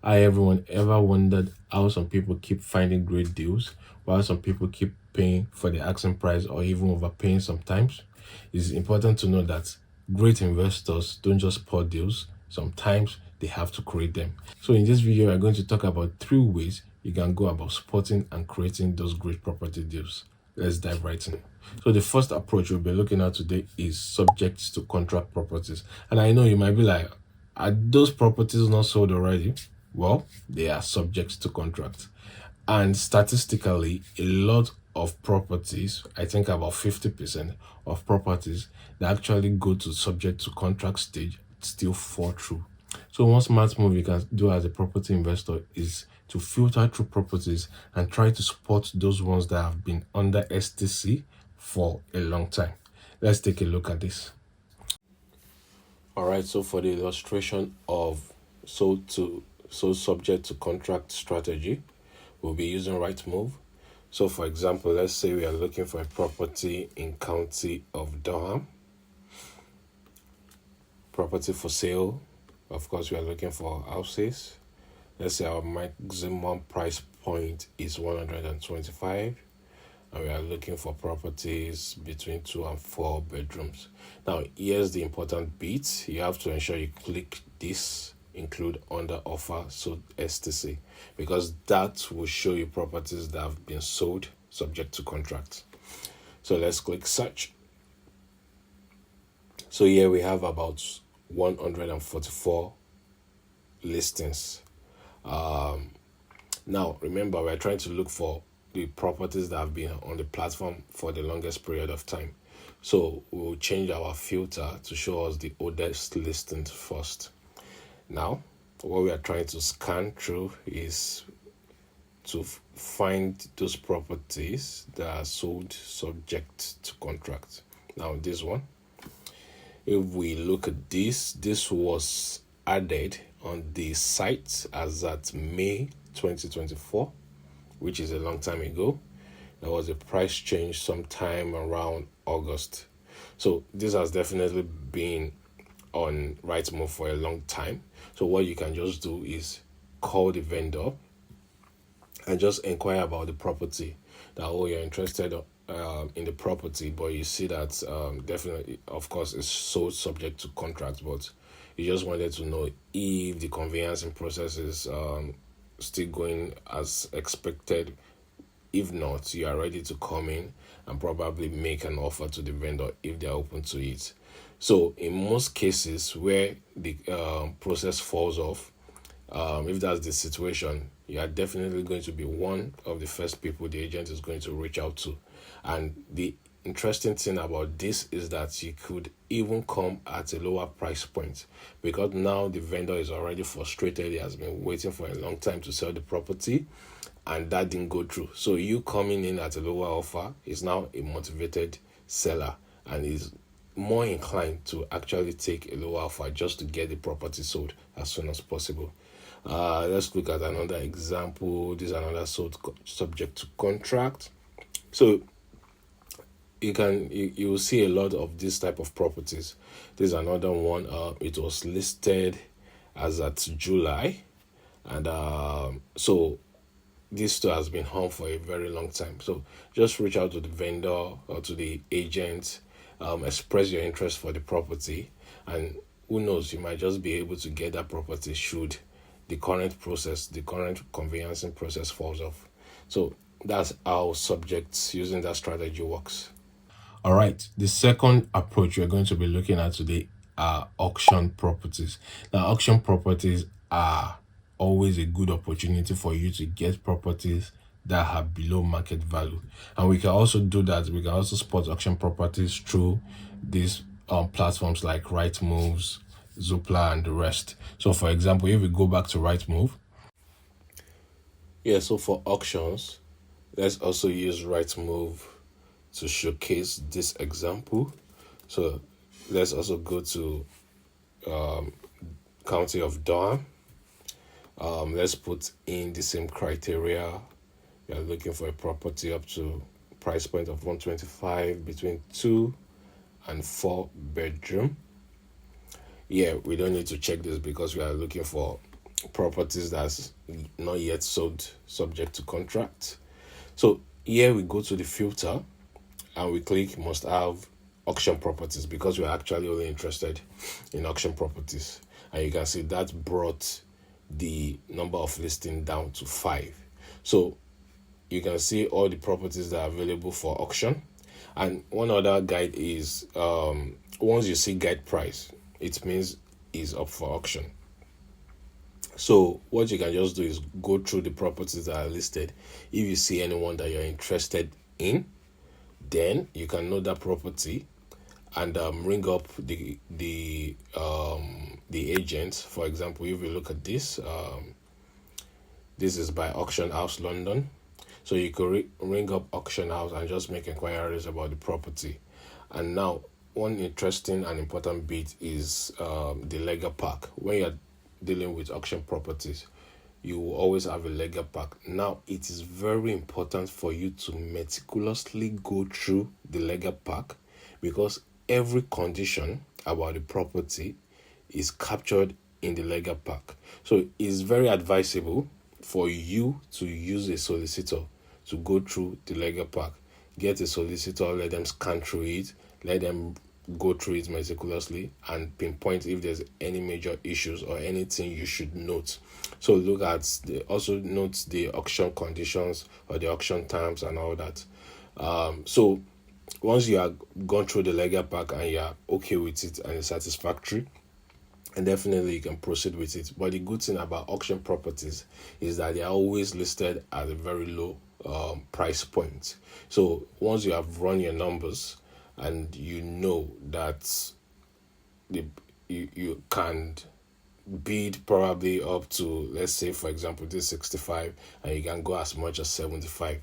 I everyone ever wondered how some people keep finding great deals while some people keep paying for the asking price or even overpaying sometimes? It's important to know that great investors don't just pour deals, sometimes they have to create them. So in this video, we're going to talk about 3 ways you can go about spotting and creating those great property deals. Let's dive right in. So the first approach we'll be looking at today is subject to contract properties. And I know you might be like, are those properties not sold already? Well, they are subject to contract. And statistically, a lot of properties, I think about 50% of properties that actually go to subject to contract stage still fall through. So one smart move you can do as a property investor is to filter through properties and try to spot those ones that have been under STC for a long time. Let's take a look at this. All right, so for the illustration of so subject to contract strategy, we'll be using right move. So for example, let's say we are looking for a property in county of Durham, property for sale. Of course, we are looking for houses. Let's say our maximum price point is 125, and we are looking for properties between 2 and 4 bedrooms. Now, here's the important bit. You have to ensure you click this include under offer, so STC, because that will show you properties that have been sold subject to contract. So let's click search. So here we have about 144 listings. Now remember, we're trying to look for the properties that have been on the platform for the longest period of time. So we'll change our filter to show us the oldest listings first. Now, what we are trying to scan through is to find those properties that are sold subject to contract. Now, this one, if we look at this was added on the site as at May 2024, which is a long time ago. There was a price change sometime around August. So this has definitely been on Rightmove for a long time. So what you can just do is call the vendor and just inquire about the property. That you're interested in the property, but you see that definitely, of course, it's sold subject to contract, but you just wanted to know if the conveyancing process is still going as expected. If not, you are ready to come in and probably make an offer to the vendor if they're open to it. So in most cases where the process falls off, if that's the situation, you are definitely going to be one of the first people the agent is going to reach out to. And the interesting thing about this is that you could even come at a lower price point, because now the vendor is already frustrated. He has been waiting for a long time to sell the property, and that didn't go through. So you coming in at a lower offer is now a motivated seller and is more inclined to actually take a lower offer just to get the property sold as soon as possible. Let's look at another example. This is another sold subject to contract. So you will see a lot of this type of properties. This is another one. It was listed as at July, and so this too has been on for a very long time. So just reach out to the vendor or to the agent, express your interest for the property, and who knows, you might just be able to get that property should the current conveyancing process falls off. So that's how subjects using that strategy works. All right, the second approach we're going to be looking at today are auction properties. Now, auction properties are always a good opportunity for you to get properties that are below market value. And we can also do that. We can also spot auction properties through these platforms like Rightmoves, Zoopla, and the rest. So for example, if we go back to Rightmove, so for auctions, let's also use Rightmove to showcase this example. So let's also go to County of Durham. Let's put in the same criteria. We are looking for a property up to price point of 125 between 2 and 4 bedroom. We don't need to check this because we are looking for properties that's not yet sold subject to contract. So here we go to the filter and we click must have auction properties because we're actually only interested in auction properties. And you can see that brought the number of listing down to 5. So you can see all the properties that are available for auction. And one other guide is once you see guide price, it means it's up for auction. So what you can just do is go through the properties that are listed. If you see anyone that you're interested in, then you can know that property and ring up the agent. For example, if you look at this, this is by Auction House London. So you could ring up Auction House and just make inquiries about the property. And now, one interesting and important bit is the legal pack. When you're dealing with auction properties, you will always have a legal pack. Now, it is very important for you to meticulously go through the legal pack because every condition about the property is captured in the legal pack. So it's very advisable for you to use a solicitor to go through the legal pack. Get a solicitor, let them scan through it, let them go through it meticulously and pinpoint if there's any major issues or anything you should note. So look at also note the auction conditions or the auction terms and all that. So once you have gone through the legal pack and you're okay with it and it's satisfactory, and definitely you can proceed with it. But the good thing about auction properties is that they are always listed at a very low price point. So once you have run your numbers and you know that you can bid probably up to, let's say for example this 65 and you can go as much as 75,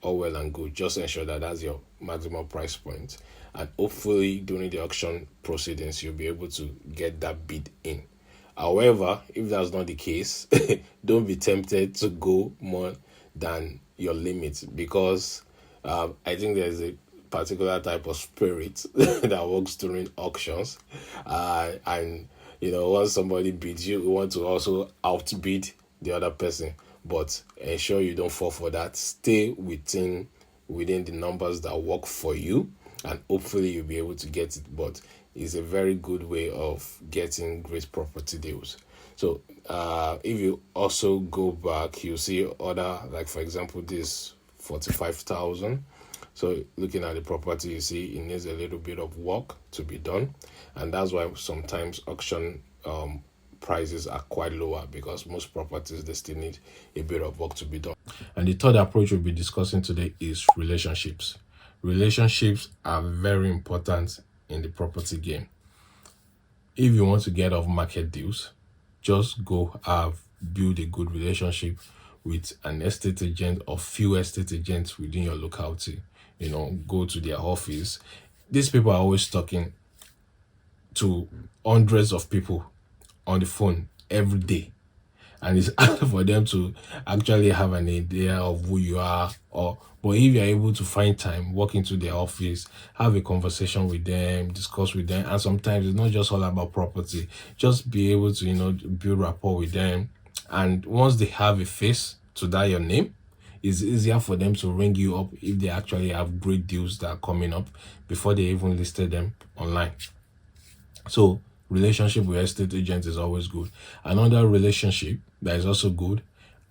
all well and good. Just ensure that that's your maximum price point, and hopefully during the auction proceedings you'll be able to get that bid in. However, if that's not the case, don't be tempted to go more than your limit because I think there's a particular type of spirit that works during auctions, and once somebody bids you want to also outbid the other person, but ensure you don't fall for that. Stay within the numbers that work for you, and hopefully you'll be able to get it. But it's a very good way of getting great property deals. So if you also go back, you see other, like for example this 45,000. So looking at the property, you see it needs a little bit of work to be done, and that's why sometimes auction prices are quite lower because most properties they still need a bit of work to be done. And the third approach we'll be discussing today is relationships. Relationships are very important in the property game. If you want to get off market deals, just go build a good relationship with an estate agent or few estate agents within your locality. Go to their office. These people are always talking to hundreds of people on the phone every day, and it's hard for them to actually have an idea of who you are. But if you're able to find time, walk into their office, have a conversation with them, discuss with them, and sometimes it's not just all about property, just be able to build rapport with them. And once they have a face to that your name, it's easier for them to ring you up if they actually have great deals that are coming up before they even listed them online. So relationship with estate agents is always good. Another relationship that is also good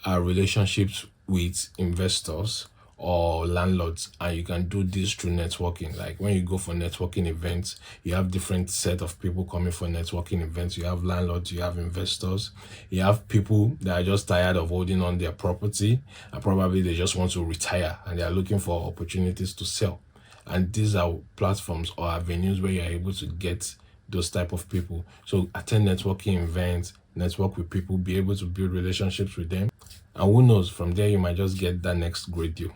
are relationships with investors or landlords, and you can do this through networking. Like when you go for networking events, you have different set of people coming for networking events. You have landlords, you have investors, you have people that are just tired of holding on their property and probably they just want to retire and they are looking for opportunities to sell. And these are platforms or avenues where you're able to get those type of people. So attend networking events, network with people, be able to build relationships with them, and who knows, from there you might just get that next great deal.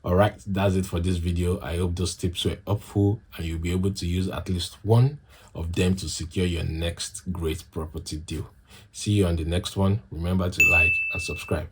All right, that's it for this video. I hope those tips were helpful and you'll be able to use at least one of them to secure your next great property deal. See you on the next one. Remember to like and subscribe.